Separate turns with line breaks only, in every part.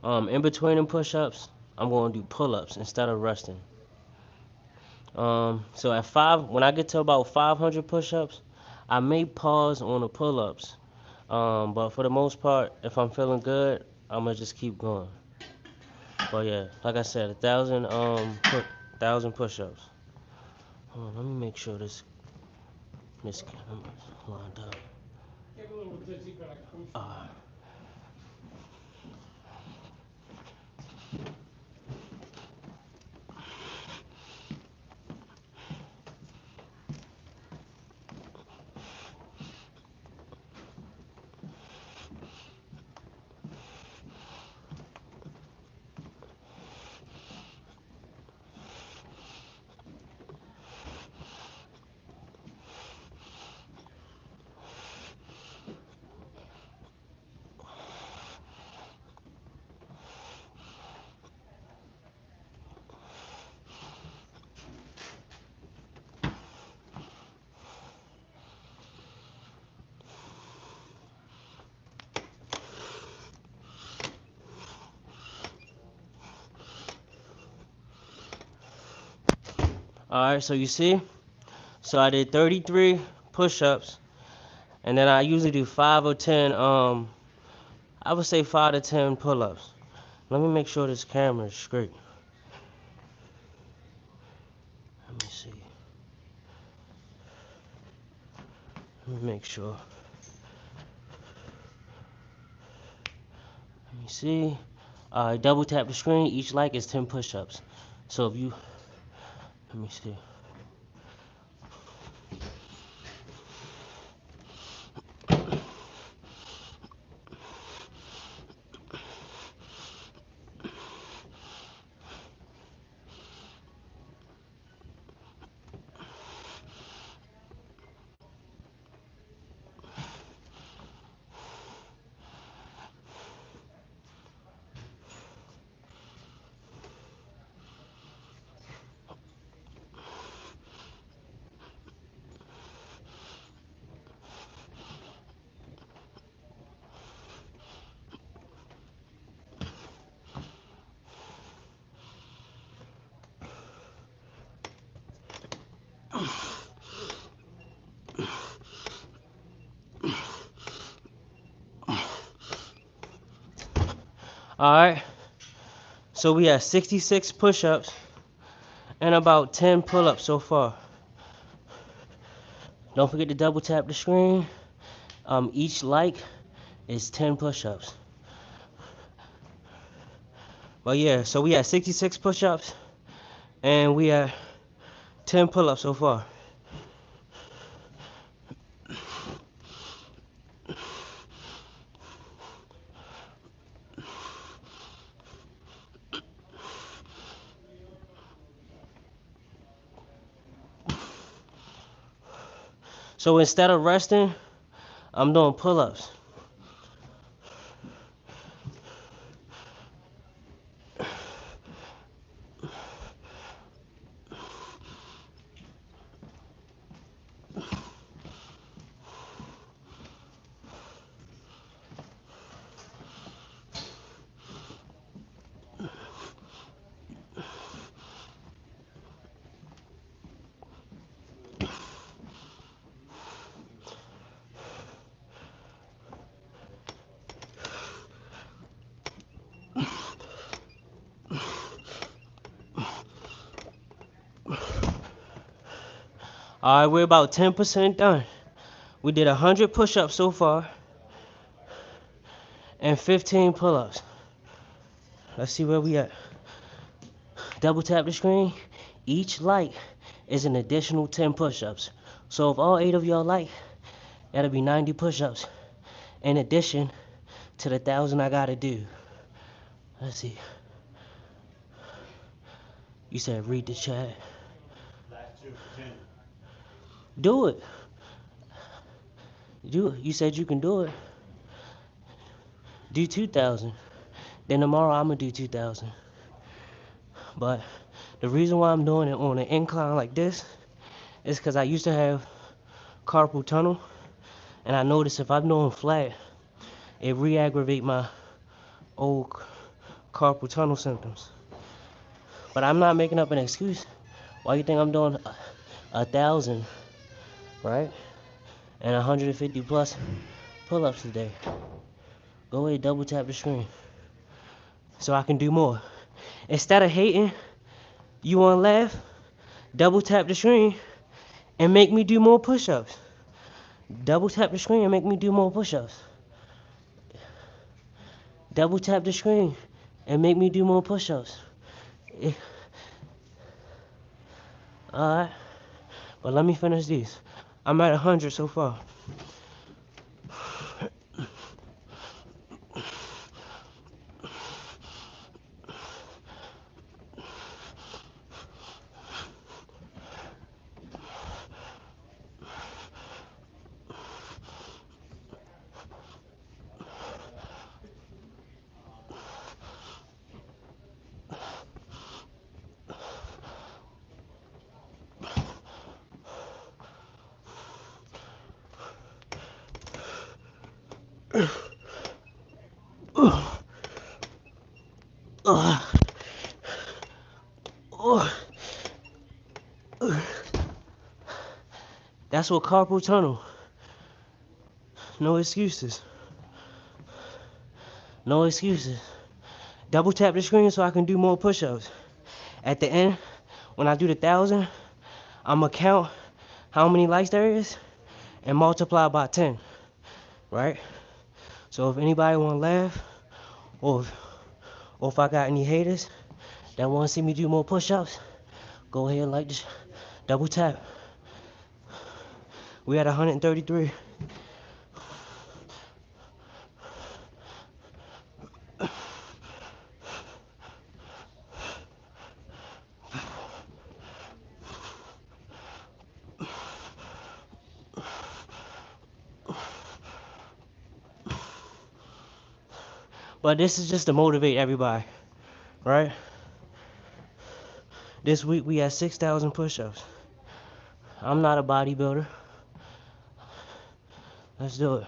In between them push-ups, I'm gonna do pull-ups instead of resting. So at when I get to about 500 push-ups, I may pause on the pull-ups. But for the most part, if I'm feeling good, I'm gonna just keep going. But yeah, like I said, 1,000 push-ups. Hold on, let me make sure this camera's lined up. Uh, Alright, so you see? So I did 33 push-ups, and then I usually do 5 or 10, I would say 5 to 10 pull-ups. Let me make sure this camera is straight. Let me see. Let me make sure. Let me see. Double tap the screen. Each like is 10 push-ups. So if you, let me see. Alright. So we have 66 push-ups and about 10 pull-ups so far. Don't forget to double tap the screen. Each like is 10 push-ups. But yeah, so we had 66 push-ups and we had 10 pull-ups so far. So instead of resting, I'm doing pull-ups. Alright, we're about 10% done. We did 100 push-ups so far and 15 pull-ups. Let's see where we at. Double tap the screen. Each like is an additional 10 push-ups. So if all 8 of y'all like, that'll be 90 push-ups in addition to the 1,000 I gotta do. Let's see. You said read the chat. Do it. You said you can do it. Do 2,000. Then tomorrow I'm gonna do 2,000. But the reason why I'm doing it on an incline like this is because I used to have carpal tunnel, and I noticed if I'm doing flat, it re-aggravate my old carpal tunnel symptoms. But I'm not making up an excuse. Why you think I'm doing 1,000, right? And 150 plus pull-ups today? Go ahead, double tap the screen so I can do more. Instead of hating, you wanna laugh? Double tap the screen and make me do more push-ups. Double tap the screen and make me do more push-ups. Double tap the screen and make me do more push-ups. Alright, but let me finish these. I'm at 100 so far. That's what carpal tunnel. No excuses. No excuses. Double tap the screen so I can do more push-ups. At the end, when I do the 1,000, I'ma count how many likes there is and multiply by 10, right? So if anybody wanna laugh, or if I got any haters that wanna see me do more push-ups, go ahead and like this, double tap. We at 133. But this is just to motivate everybody, right? This week we had 6,000 push-ups. I'm not a bodybuilder. Let's do it.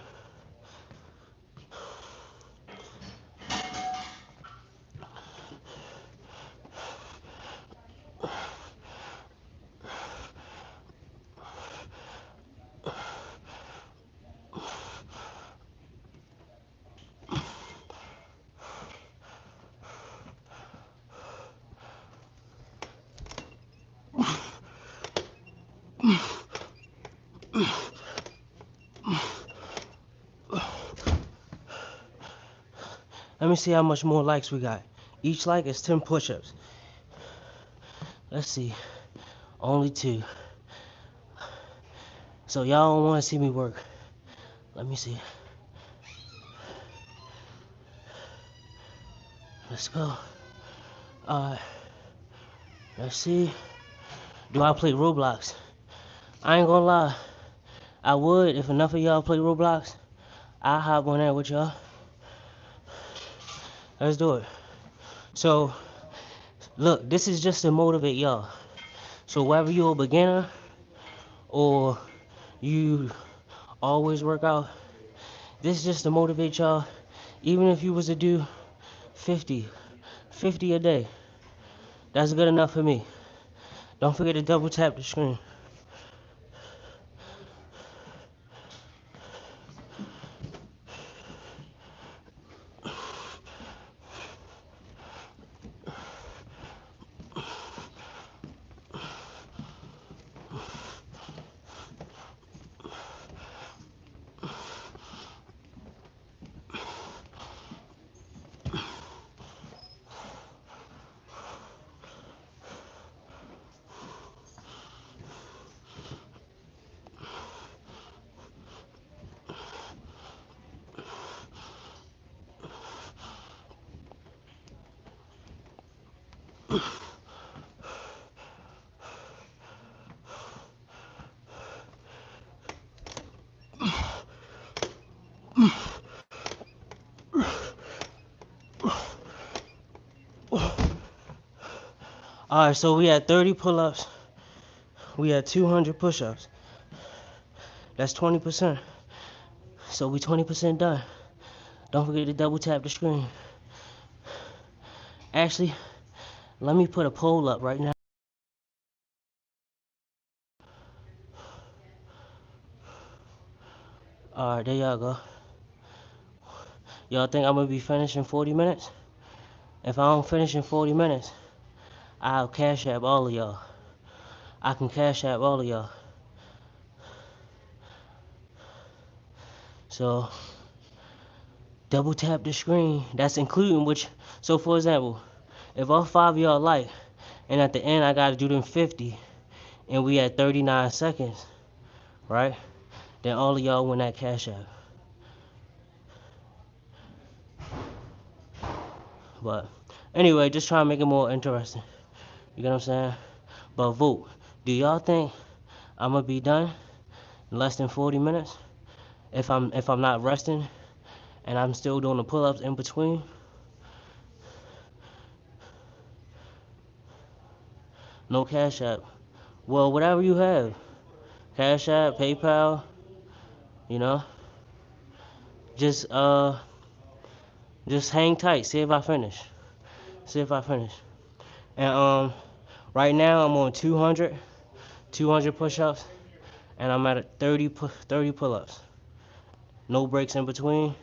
Let me see how much more likes we got. Each like is 10 push-ups. Let's see. Only 2. So y'all don't want to see me work. Let me see. Let's go. Alright. Let's see. Do I play Roblox? I ain't gonna lie. I would if enough of y'all play Roblox. I'll hop on there with y'all. Let's do it. So, look, this is just to motivate y'all. So whether you're a beginner or you always work out, this is just to motivate y'all. Even if you was to do 50 a day, that's good enough for me. Don't forget to double tap the screen. Alright, so we had 30 pull-ups. We had 200 push-ups. That's 20%. So we 20% done. Don't forget to double tap the screen. Actually, let me put a poll up right now. Alright, there y'all go. Y'all think I'm gonna be finished in 40 minutes? If I don't finish in 40 minutes, I'll cash app all of y'all. I can cash app all of y'all. So, double tap the screen. That's including which. So, for example, if all 5 of y'all like, and at the end I gotta do them 50, and we at 39 seconds, right? Then all of y'all win that cash app. But anyway, just trying to make it more interesting. You get what I'm saying? But vote. Do y'all think I'm gonna be done in less than 40 minutes? If I'm not resting and I'm still doing the pull-ups in between? No cash app. Well, whatever you have. Cash app, PayPal, you know? Just just hang tight. See if I finish. See if I finish. And right now I'm on 200 push-ups, and I'm at 30 pull-ups. No breaks in between.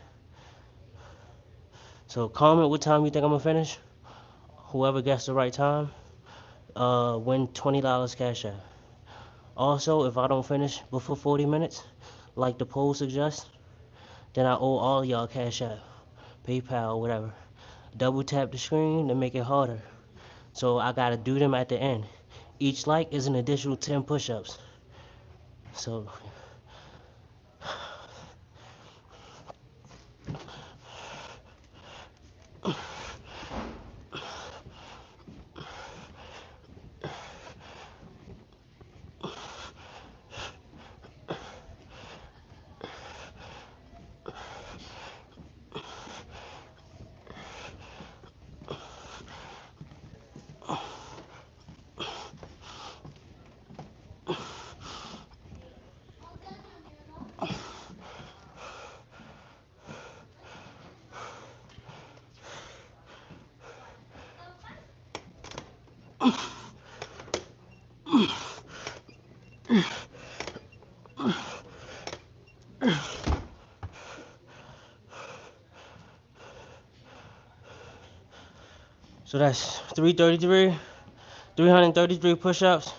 So comment what time you think I'm gonna finish. Whoever gets the right time, win $20 cash app. Also, if I don't finish before 40 minutes, like the poll suggests, then I owe all y'all cash app, PayPal, whatever. Double tap the screen to make it harder. So I gotta do them at the end. Each like is an additional 10 push-ups. So that's 333 push-ups.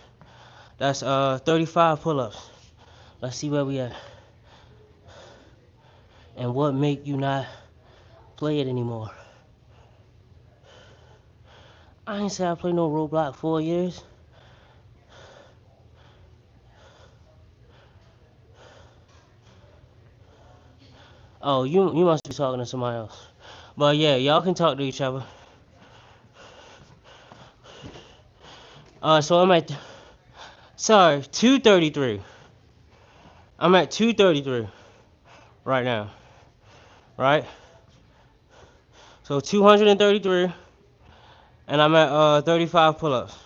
That's 35 pull-ups. Let's see where we at. And what make you not play it anymore? I ain't say I played no Roblox 4 years. Oh, you must be talking to somebody else. But yeah, y'all can talk to each other. So I'm at 233. I'm at 233 right now. Right? So 233, and I'm at 35 pull-ups.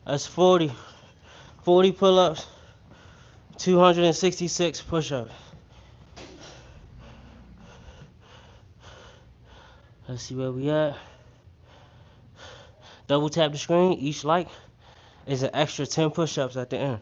That's 40 pull-ups, 266 push-ups. Let's see where we at. Double tap the screen. Each like is an extra 10 push-ups at the end.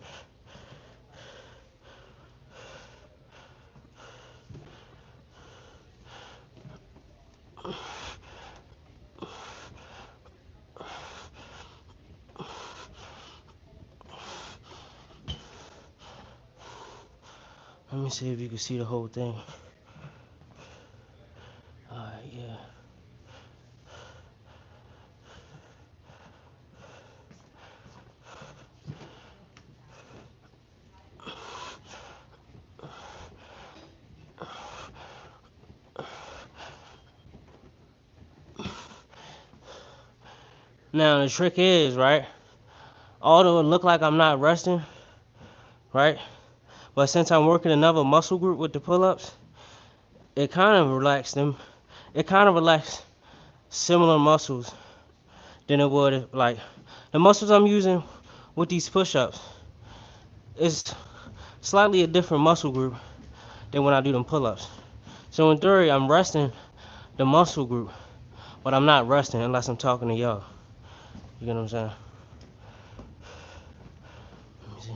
Let me see if you can see the whole thing. Alright, yeah. Now the trick is, right? Although it look like I'm not resting, right? But since I'm working another muscle group with the pull-ups, it kind of relaxed them. It kind of relaxed similar muscles than it would if, like, the muscles I'm using with these push-ups is slightly a different muscle group than when I do them pull-ups. So in theory, I'm resting the muscle group, but I'm not resting unless I'm talking to y'all. You get what I'm saying? Let me see.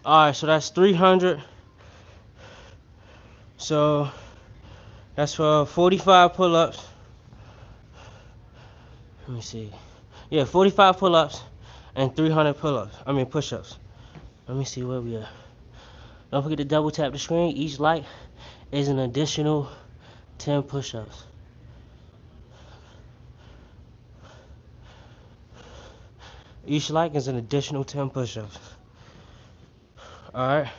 Alright, so that's 300. So that's for 45 pull-ups. Let me see. Yeah, 45 pull-ups and 300 pull-ups. I mean push-ups. Let me see where we at. Don't forget to double tap the screen. Each like is an additional 10 push-ups. Each like is an additional 10 push-ups. Alright.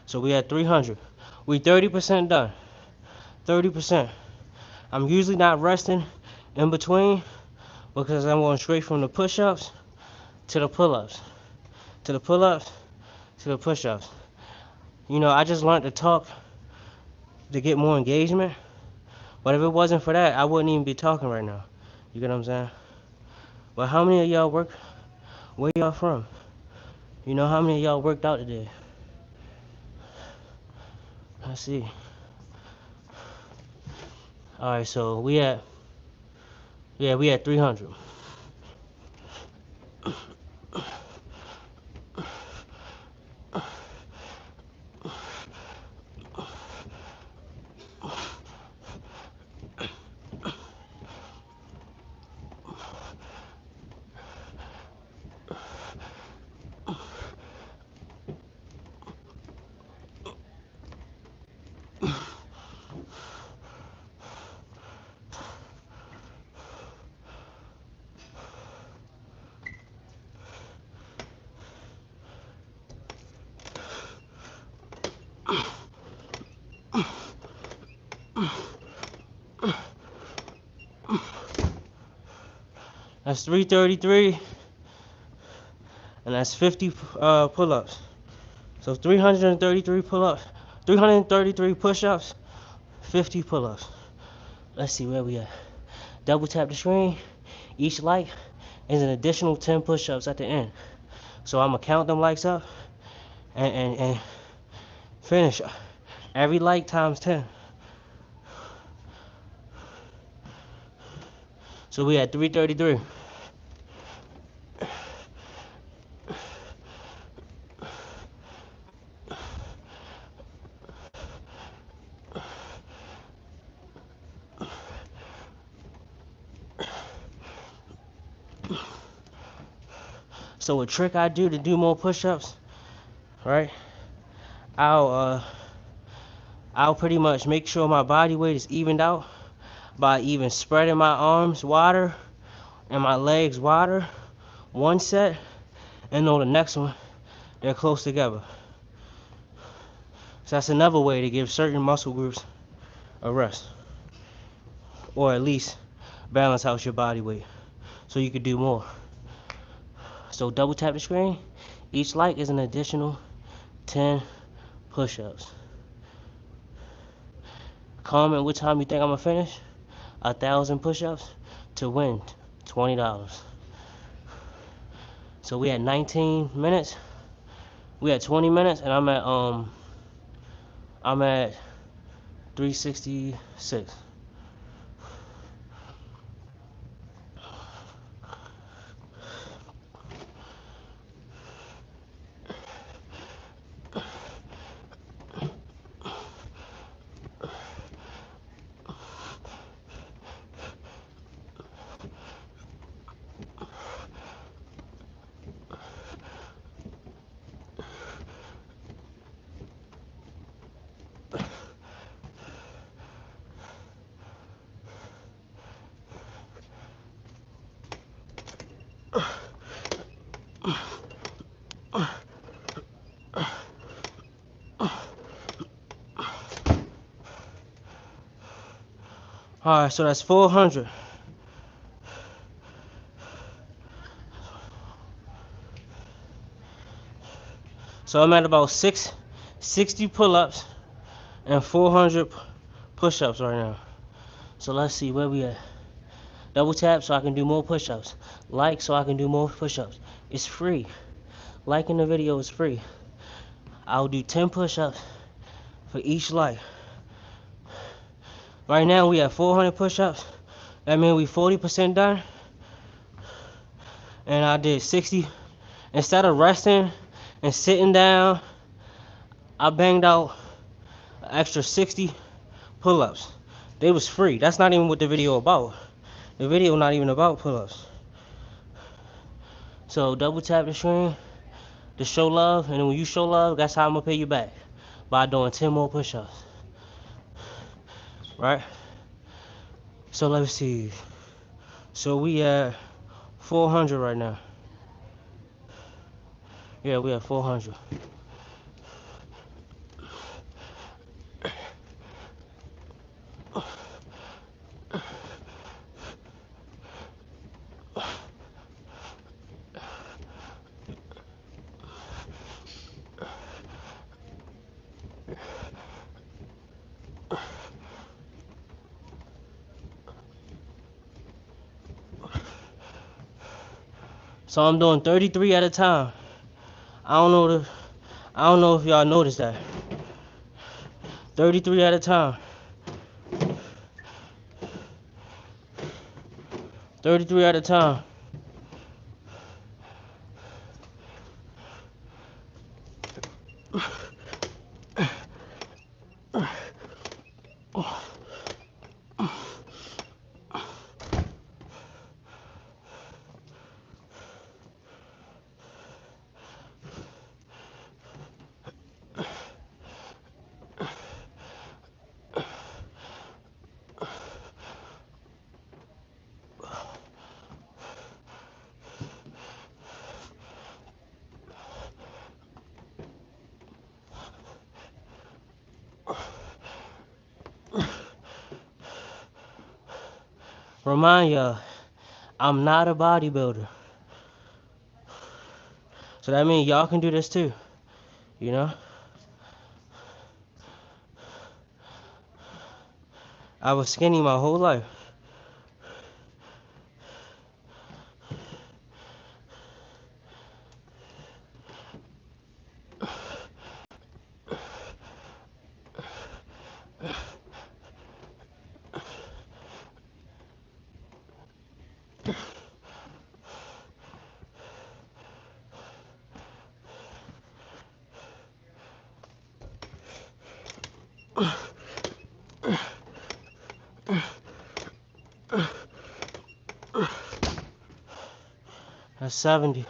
So we at 300. We 30% done. 30%. I'm usually not resting in between because I'm going straight from the push-ups to the pull-ups. To the pull-ups to the push-ups. You know, I just learned to talk to get more engagement. But if it wasn't for that, I wouldn't even be talking right now. You get what I'm saying? But how many of y'all work? Where y'all from? You know, how many of y'all worked out today? Let's see. Alright, so we at 300. That's 333, and that's 50 pull-ups. So 333 pull-ups, 333 push-ups, 50 pull-ups. Let's see where we at. Double tap the screen. Each like is an additional 10 push-ups at the end. So I'm gonna count them likes up and finish. Every like times 10. So we at 333. So a trick I do to do more push-ups, right? I'll pretty much make sure my body weight is evened out by even spreading my arms wider and my legs wider one set, and on the next one they're close together. So that's another way to give certain muscle groups a rest, or at least balance out your body weight so you could do more. So double tap the screen. Each like is an additional 10 push-ups. Comment what time you think I'm gonna finish. 1,000 push-ups to win $20. So we had 19 minutes. We had 20 minutes, and I'm at 366. Alright, so that's 400. So I'm at about 60 pull-ups and 400 push-ups right now. So let's see where we at. Double tap so I can do more push-ups. Like so I can do more push-ups. It's free. Liking the video is free. I'll do 10 push-ups for each like. Right now we have 400 push-ups. That means we 40% done. And I did 60. Instead of resting and sitting down, I banged out an extra 60 pull-ups. They was free. That's not even what the video about. The video not even about pull-ups. So double tap the screen to show love, and then when you show love, that's how I'm gonna pay you back. By doing 10 more push-ups. Right? So let's see. So we at 400 right now. Yeah, we at 400. So I'm doing 33 at a time. I don't know if y'all noticed that. 33 at a time. 33 at a time. Remind y'all, I'm not a bodybuilder. So that means y'all can do this too. You know? I was skinny my whole life. That's 70.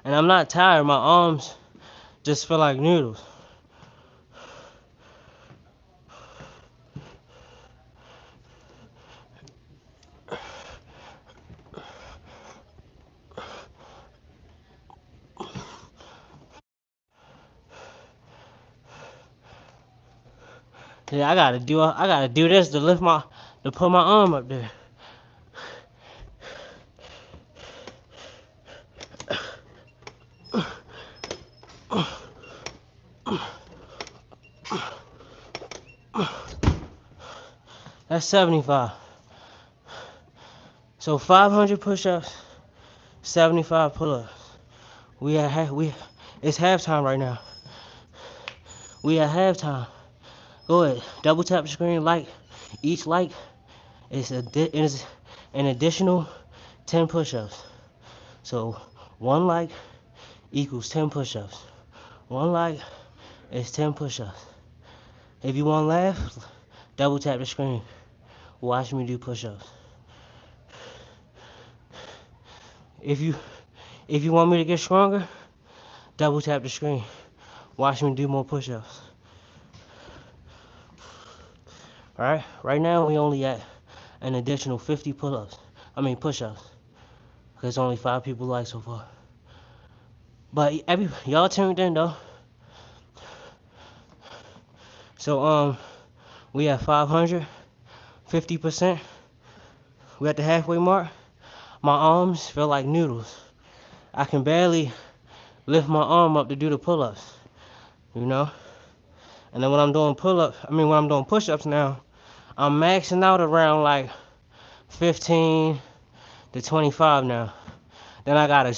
And I'm not tired. My arms just feel like noodles. Yeah, I gotta do this to put my arm up there. That's 75. So 500 push-ups, 75 pull-ups. It's halftime right now. We at halftime. Go ahead, double tap the screen, like. Each like is an additional 10 push-ups. So 1 like equals 10 push-ups. 1 like is 10 push-ups. If you want to laugh, double tap the screen. Watch me do push-ups. If you want me to get stronger, double tap the screen. Watch me do more push-ups. Alright? Right now we only at an additional 50 push-ups. Because only 5 people like so far. But y'all tuned in though. So we at 500, 50%. We at the halfway mark. My arms feel like noodles. I can barely lift my arm up to do the pull-ups, you know? And then when I'm doing push-ups now, I'm maxing out around like 15 to 25 now. Then I gotta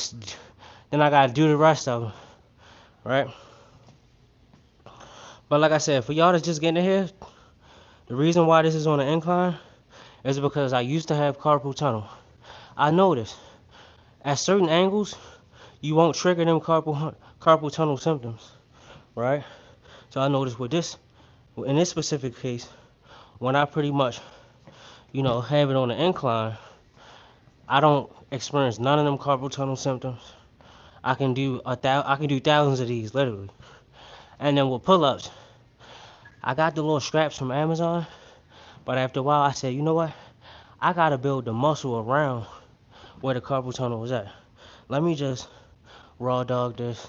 do the rest of them, right? But like I said, for y'all that's just getting here, the reason why this is on an incline is because I used to have carpal tunnel. I noticed at certain angles, you won't trigger them carpal tunnel symptoms, right? So I noticed in this specific case, when I pretty much, have it on the incline, I don't experience none of them carpal tunnel symptoms. I can do thousands of these literally. And then with pull-ups, I got the little straps from Amazon, but after a while I said, you know what? I gotta build the muscle around where the carpal tunnel was at. Let me just raw dog this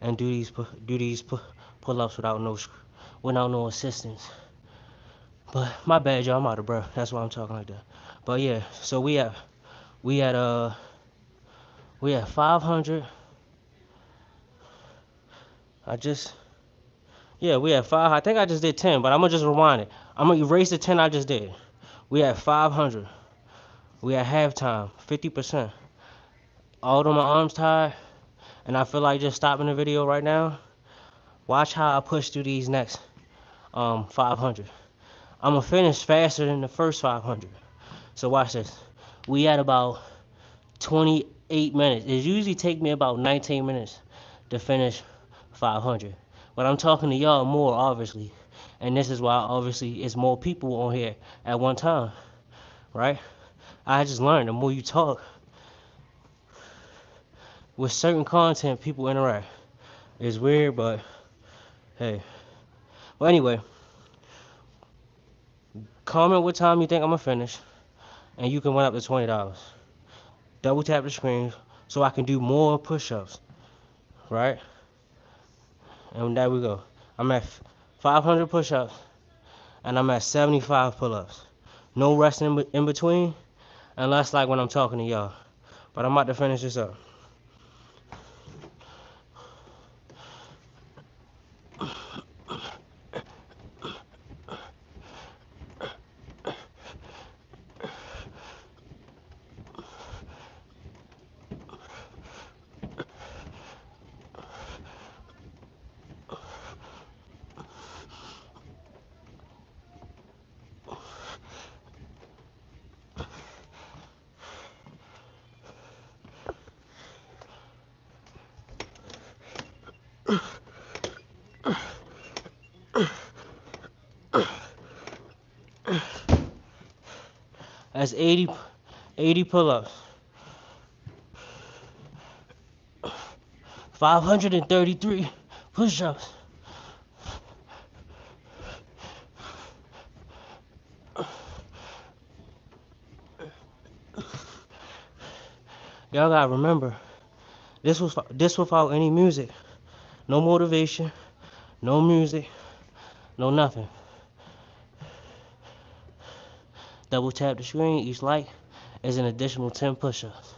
and do these pull-ups without no assistance. But my bad, y'all. I'm out of breath. That's why I'm talking like that. But yeah, so we at 500. We at 5. I think I just did 10, but I'm gonna just rewind it. I'm gonna erase the 10 I just did. We at 500. We at halftime, 50%. Although my arms tired, and I feel like just stopping the video right now. Watch how I push through these next 500. I'm gonna finish faster than the first 500. So watch this. We at about 28 minutes. It usually take me about 19 minutes to finish 500. But I'm talking to y'all more, obviously. And this is why, obviously, it's more people on here at one time, right? I just learned the more you talk, with certain content, people interact. It's weird, but hey. Well, anyway, comment what time you think I'm gonna finish, and you can win up to $20. Double tap the screen so I can do more push-ups, right? And there we go. I'm at 500 push-ups, and I'm at 75 pull-ups. No resting in between, unless like when I'm talking to y'all. But I'm about to finish this up. That's 80 pull-ups. 533 push-ups. Y'all gotta remember, this without any music. No motivation, no music, no nothing. Double tap the screen, each like is an additional 10 push-ups.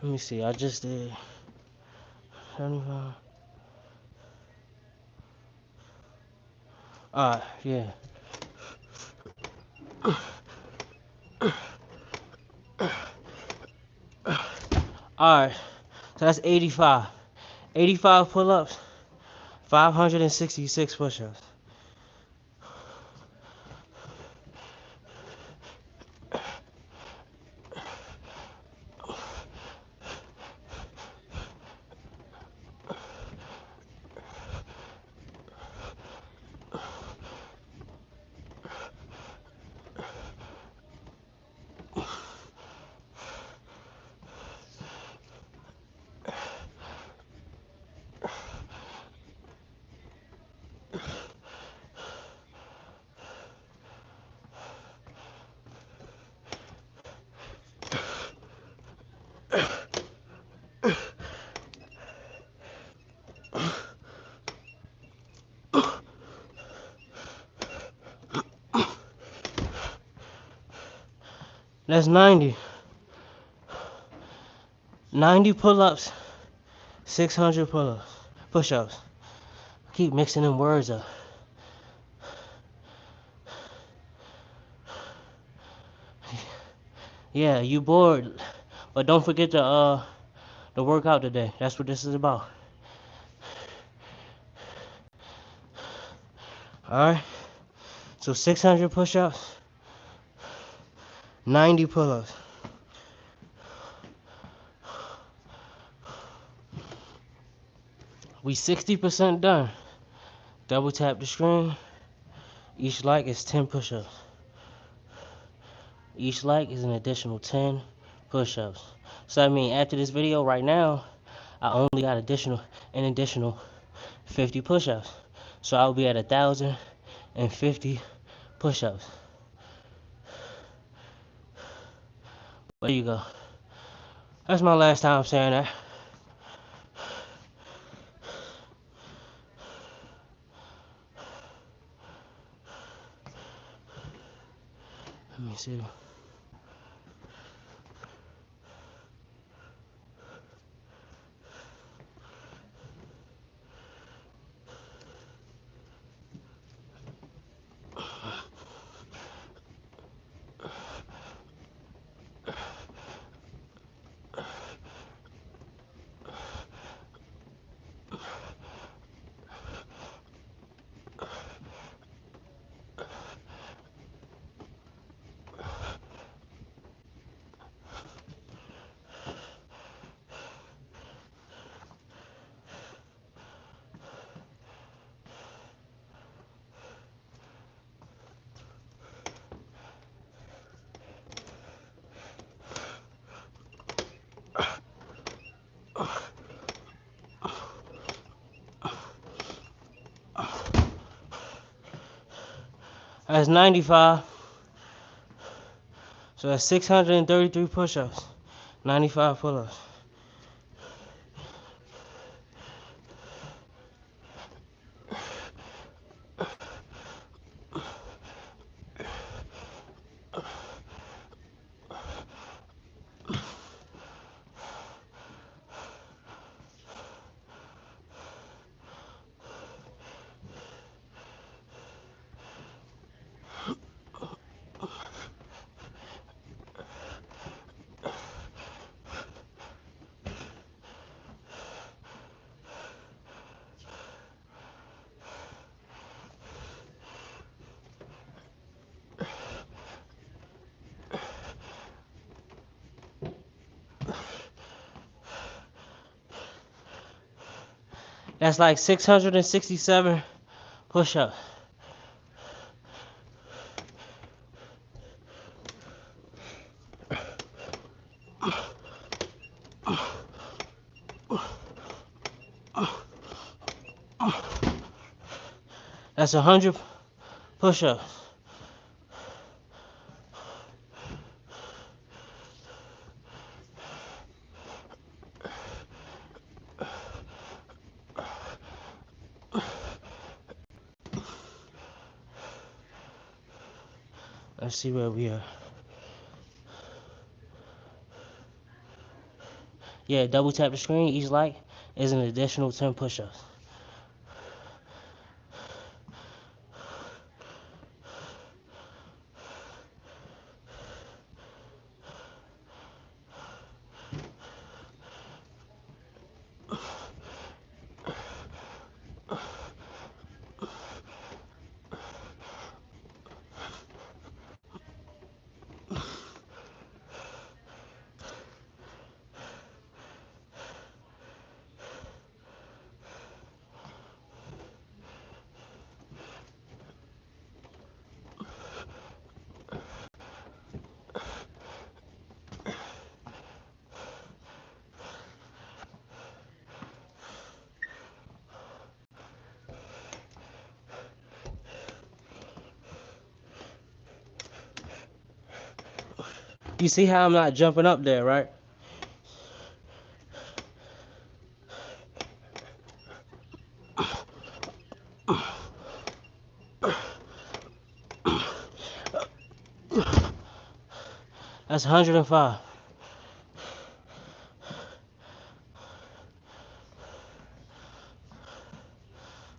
Let me see. I just did 75. Alright, yeah. Alright, so that's 85. 85 pull-ups, 566 push-ups. That's 90. 90 pull-ups, 600 pull-ups, push-ups. Keep mixing them words up. Yeah, you bored, but don't forget to work out today. That's what this is about. Alright? So 600 push-ups, 90 pull-ups. We 60% done. Double tap the screen. Each like is 10 push-ups. Each like is an additional 10 push-ups. So I mean, after this video right now, I only got an additional 50 push-ups. So I'll be at 1,050 push-ups. There you go. That's my last time saying that. Let me see. That's 95. So that's 633 push-ups, 95 pull-ups. That's like 667 push-ups. That's 100 push-ups. Let's see where we are. Yeah, double tap the screen. Each like is an additional 10 push-ups. You see how I'm not jumping up there, right? That's 105.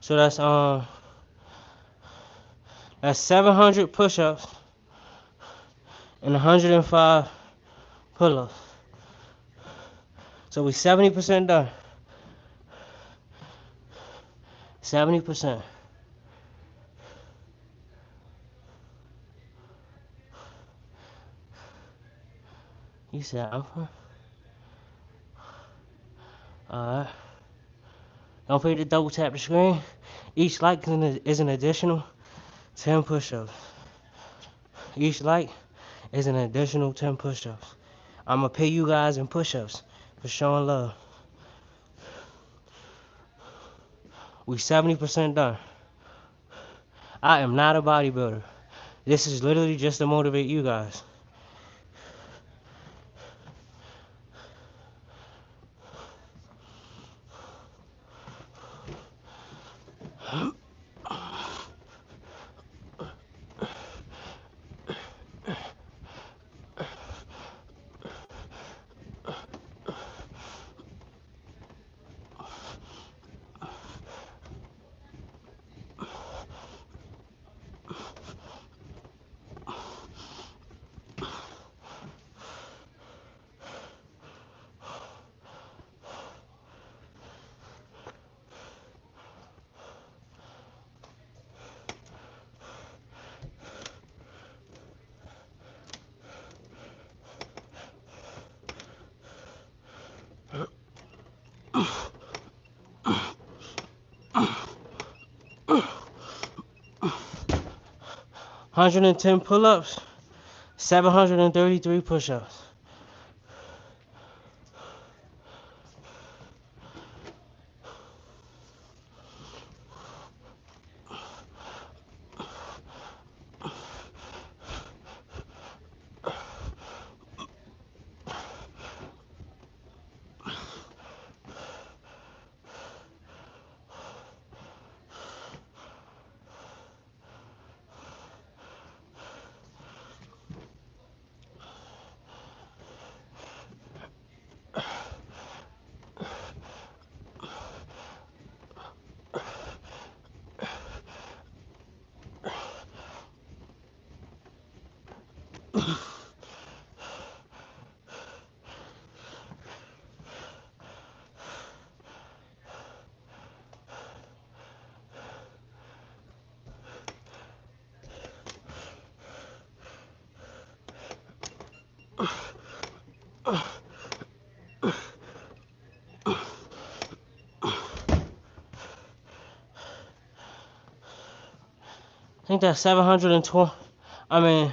So that's 700 push-ups and 105 pull-ups. So we 70% done. 70%. You said I'm fine. Alright. Don't forget to double tap the screen. Each like is an additional 10 push-ups. Each like is an additional 10 push-ups. I'm gonna pay you guys in push-ups for showing love. We 70% done. I am not a bodybuilder. This is literally just to motivate you guys. One hundred and 10 pull-ups, 733 push-ups. I think that's 720. I mean,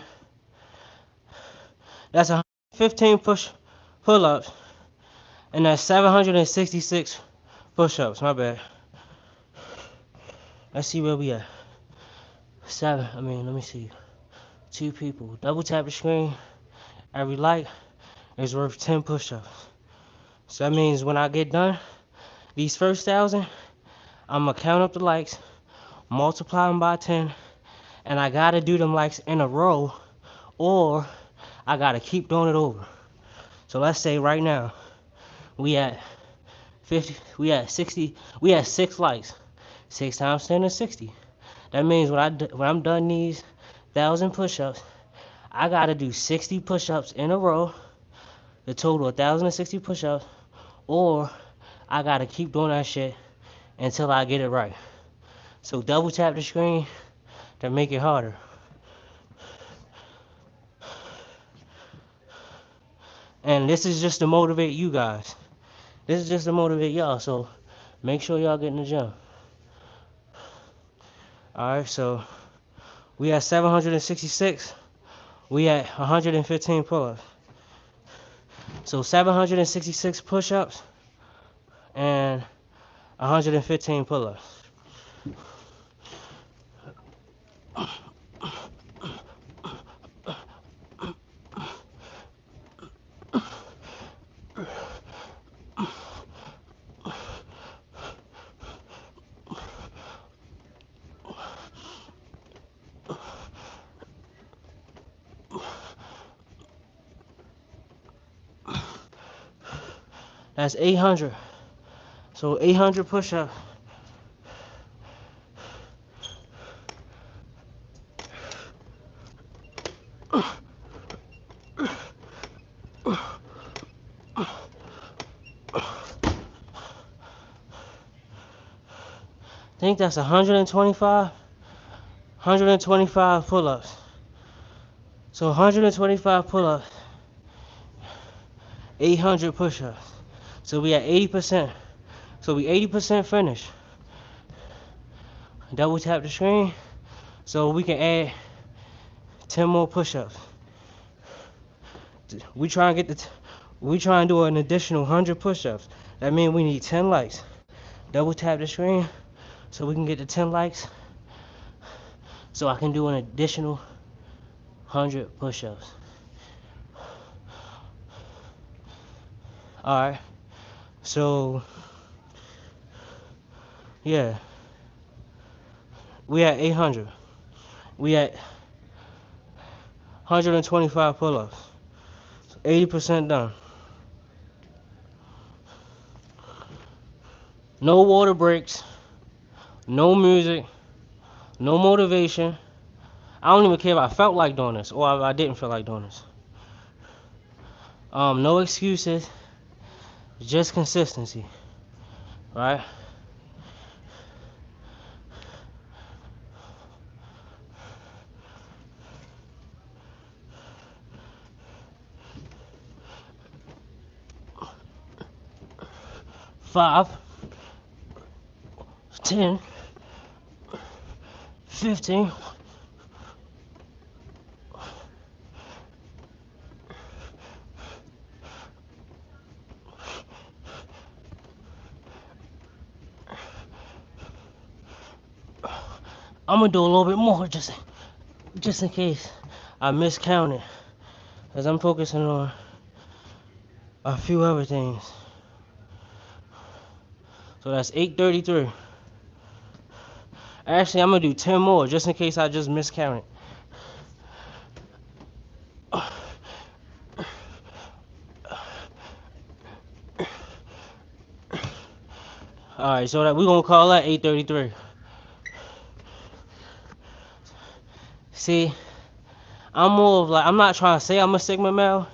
that's 115 pull-ups, and that's 766 push-ups. My bad. Let's see where we at. Let me see. 2 people. Double tap the screen. Every like is worth 10 push-ups. So that means when I get done, these first 1,000, I'm gonna count up the likes, multiply them by 10, and I gotta do them likes in a row, or I gotta keep doing it over. So let's say right now, We at 50. We at 60. We at 6 likes. 6 times 10 is 60. That means when I'm done these 1,000 push-ups, I gotta do 60 push-ups in a row. The total 1,060 push-ups, or I gotta keep doing that shit until I get it right. So double tap the screen to make it harder. And this is just to motivate you guys. This is just to motivate y'all. So make sure y'all get in the gym. Alright, so we at 766. We at 115 pull-ups. So 766 push-ups and 115 pull-ups. That's 800. So 800 push-ups. I think that's 125 pull-ups. So 125 pull-ups, 800 push-ups. So we at 80%. So we 80% finished. Double tap the screen so we can add 10 more push-ups. We try and do an additional 100 push-ups. That means we need 10 likes. Double tap the screen so we can get to 10 likes. So I can do an additional 100 push-ups. Alright. So yeah. We at 800. We at 125 pull-ups. 80% done. No water breaks. No music. No motivation. I don't even care if I felt like doing this or if I didn't feel like doing this. No excuses. Just consistency. Right? Five, 10, 15. I'm gonna do a little bit more just in case I miscounted, as I'm focusing on a few other things. So that's 833. Actually, I'm gonna do 10 more just in case I just miscounted. Alright, so that we're gonna call that 833. See, I'm more of like, I'm not trying to say I'm a Sigma male,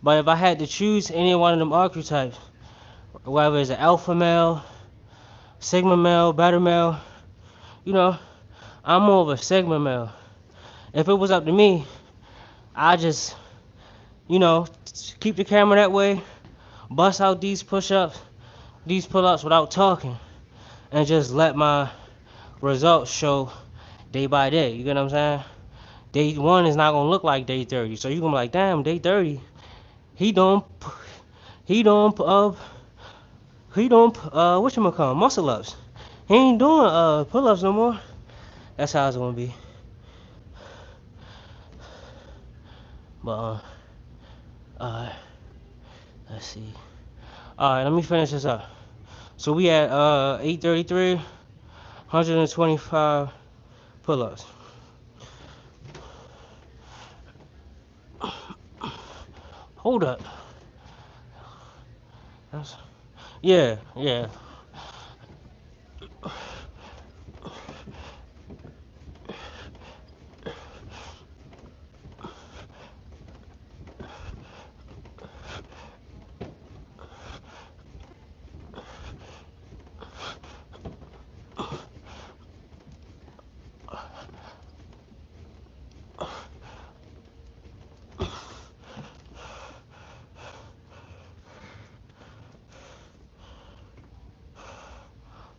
but if I had to choose any one of them archetypes, whether it's an alpha male, Sigma male, beta male, you know, I'm more of a Sigma male. If it was up to me, I just, keep the camera that way, bust out these push-ups, these pull-ups without talking, and just let my results show day by day. You get what I'm saying? Day 1 is not gonna look like day 30, so you're gonna be like, damn, day 30, he don't whatchamacallit, muscle ups. He ain't doing pull-ups no more. That's how it's gonna be. But let's see. Alright, let me finish this up. So we at 833, 125 pull-ups. Hold up. Yeah, yeah.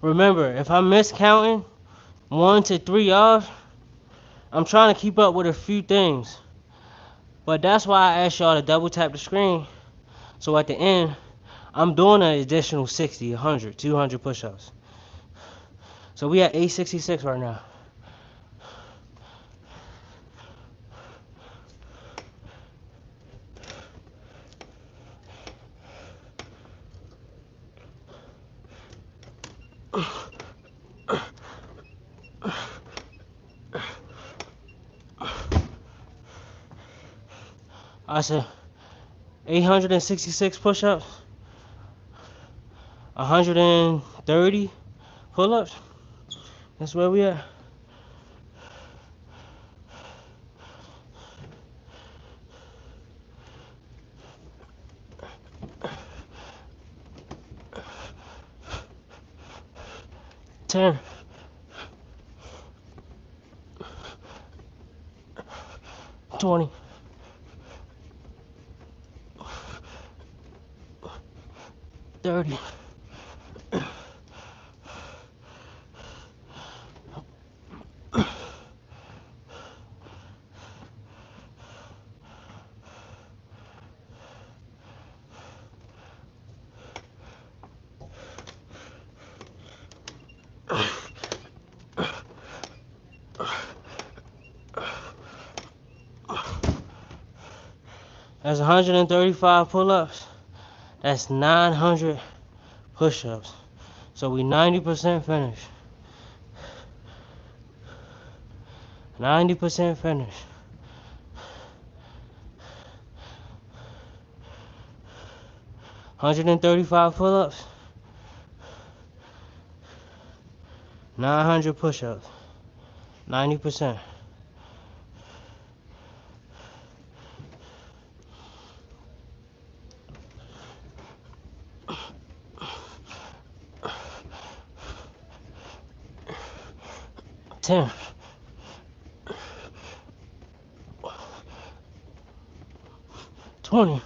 Remember, if I'm miscounting 1 to 3 off, I'm trying to keep up with a few things. But that's why I asked y'all to double tap the screen. So at the end, I'm doing an additional 60, 100, 200 push-ups. So we at 866 right now. I said 866 push-ups, 130 pull-ups. That's where we at. Ten, 20, 30. That's 135 pull-ups. That's 900 push-ups. So we 90% finished. 90% finished. 135 pull-ups. 900 push-ups. 90%. Ten. 20.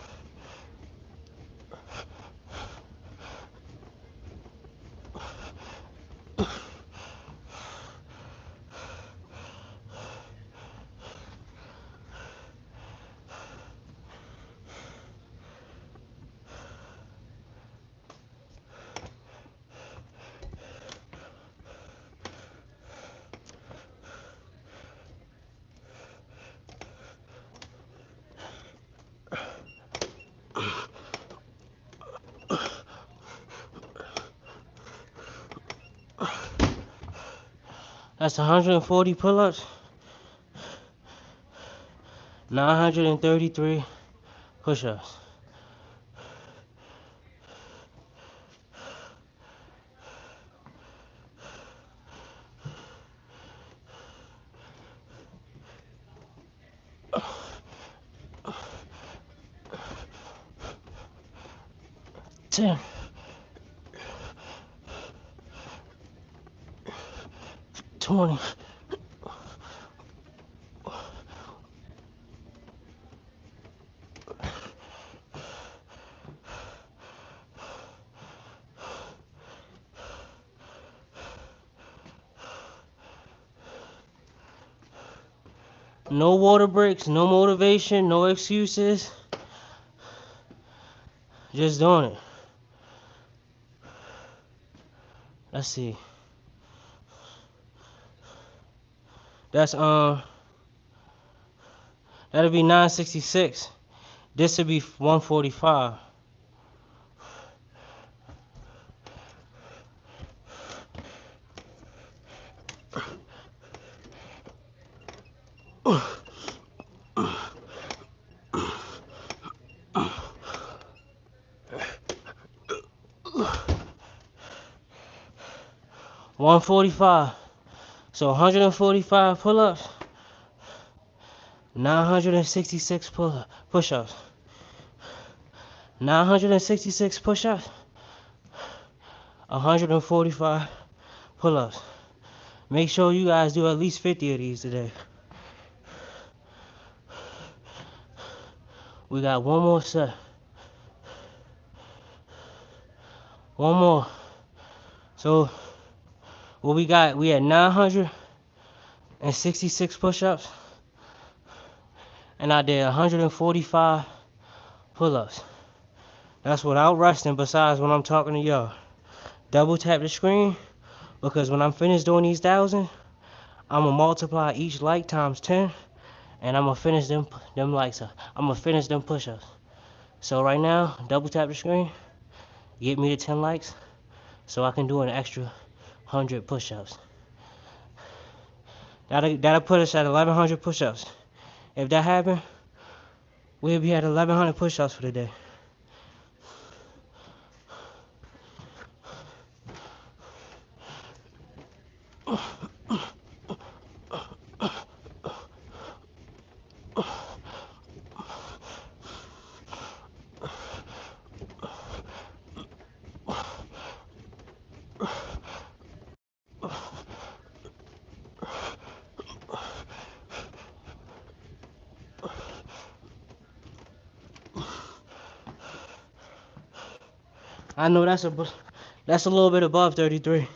That's 140 pull-ups. 933 push-ups. Ten. 20. No water breaks, no motivation, no excuses. Just doing it. Let's see. That's that'll be 966. This would be 145. 145. So 145 pull-ups, 966 push-ups. 966 push-ups, 145 pull-ups. Make sure you guys do at least 50 of these today. We got one more set. One more. So what we got, we had 966 push-ups, and I did 145 pull-ups. That's without resting, besides when I'm talking to y'all. Double tap the screen, because when I'm finished doing these 1,000, I'm gonna multiply each like times 10, and I'm gonna finish them likes. I'm gonna finish them push-ups. So right now, double tap the screen, get me to 10 likes, so I can do an extra 100 push-ups. That'll put us at 1,100 push-ups. If that happened, we'll be at 1,100 push-ups for the day. I know that's a little bit above 33.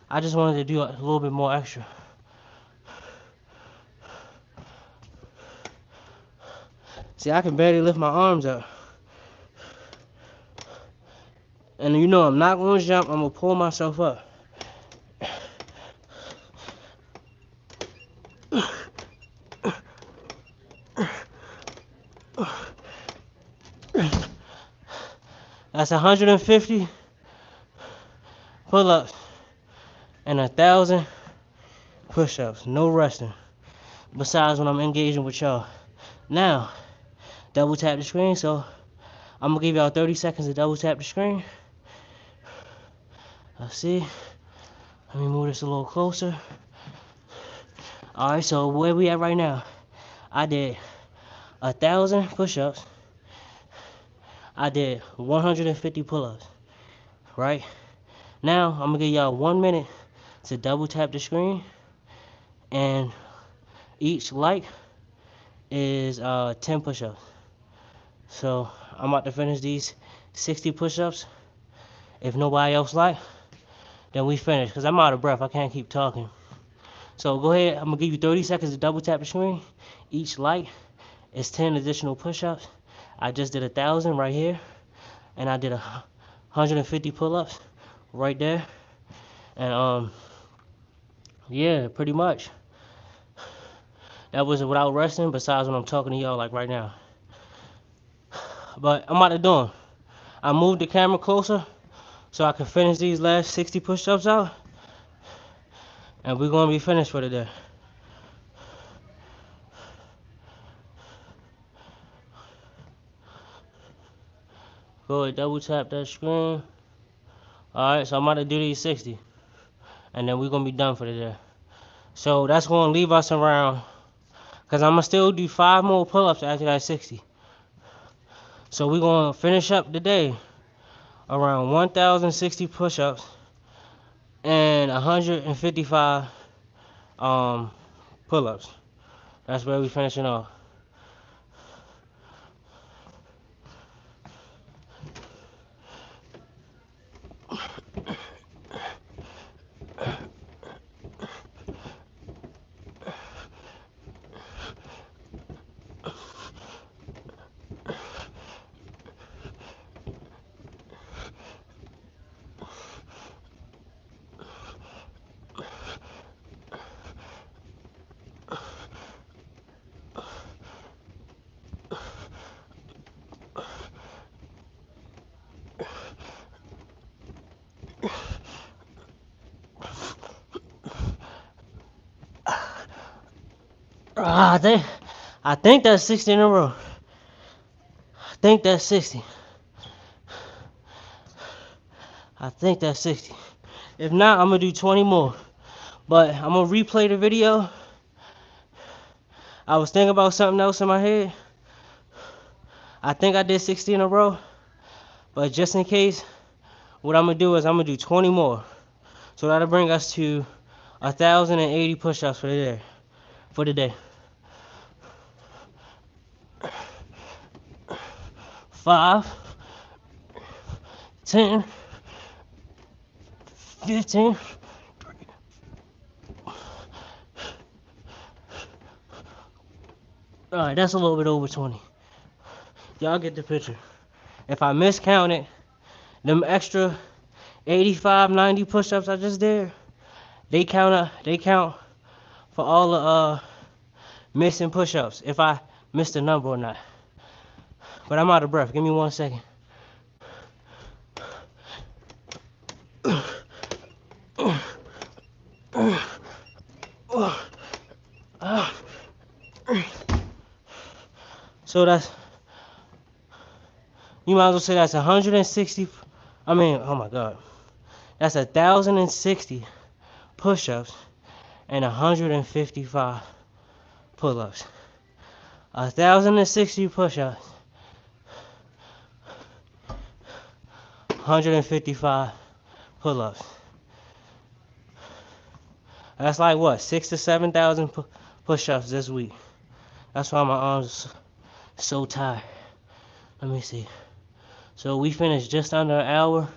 I just wanted to do a little bit more extra. See, I can barely lift my arms up. And you know I'm not going to jump, I'm going to pull myself up. That's 150 pull-ups and 1,000 push-ups, no resting. Besides when I'm engaging with y'all. Now, double tap the screen, so I'm gonna give y'all 30 seconds to double tap the screen. Let's see. Let me move this a little closer. Alright, so where we at right now? I did 1,000 push-ups. I did 150 pull-ups. Right? Now, I'm gonna give y'all 1 minute to double tap the screen. And each like is 10 push-ups. So, I'm about to finish these 60 push-ups. If nobody else like, then we finish. Because I'm out of breath. I can't keep talking. So, go ahead. I'm going to give you 30 seconds to double tap the screen. Each like is 10 additional push-ups. I just did 1,000 right here. And I did 150 pull-ups right there. And, yeah, pretty much. That was without resting, besides when I'm talking to y'all like right now. But I'm about to do them. I moved the camera closer so I can finish these last 60 push-ups out. And we're going to be finished for today. Go ahead, double tap that screen. Alright, so I'm about to do these 60. And then we're going to be done for today. So that's going to leave us around, because I'm going to still do 5 more pull-ups after that 60. So we're going to finish up the day around 1,060 push-ups and 155 pull-ups. That's where we're finishing off. I think that's 60 in a row. I think that's 60. I think that's 60. If not, I'm gonna do 20 more. But I'm gonna replay the video. I was thinking about something else in my head. I think I did 60 in a row. But just in case, what I'm gonna do is I'm gonna do 20 more. So that'll bring us to 1,080 push-ups for the day. For the day. 5, 10, 15. Alright, that's a little bit over 20. Y'all get the picture. If I miscounted them extra 85, 90 push-ups I just did, they count for all the missing push-ups. If I missed a number or not. But I'm out of breath. Give me 1 second. So that's, you might as well say that's 160. I mean, oh my God, that's 1,060 push-ups and 155 pull-ups. 1,060 push-ups, 155 pull-ups. That's like what, 6,000 to 7,000 push-ups this week. That's why my arms are so tired. Let me see. So we finished just under an hour,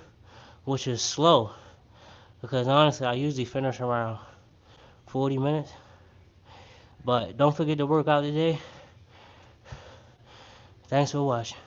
which is slow. Because honestly, I usually finish around 40 minutes. But don't forget to work out today. Thanks for watching.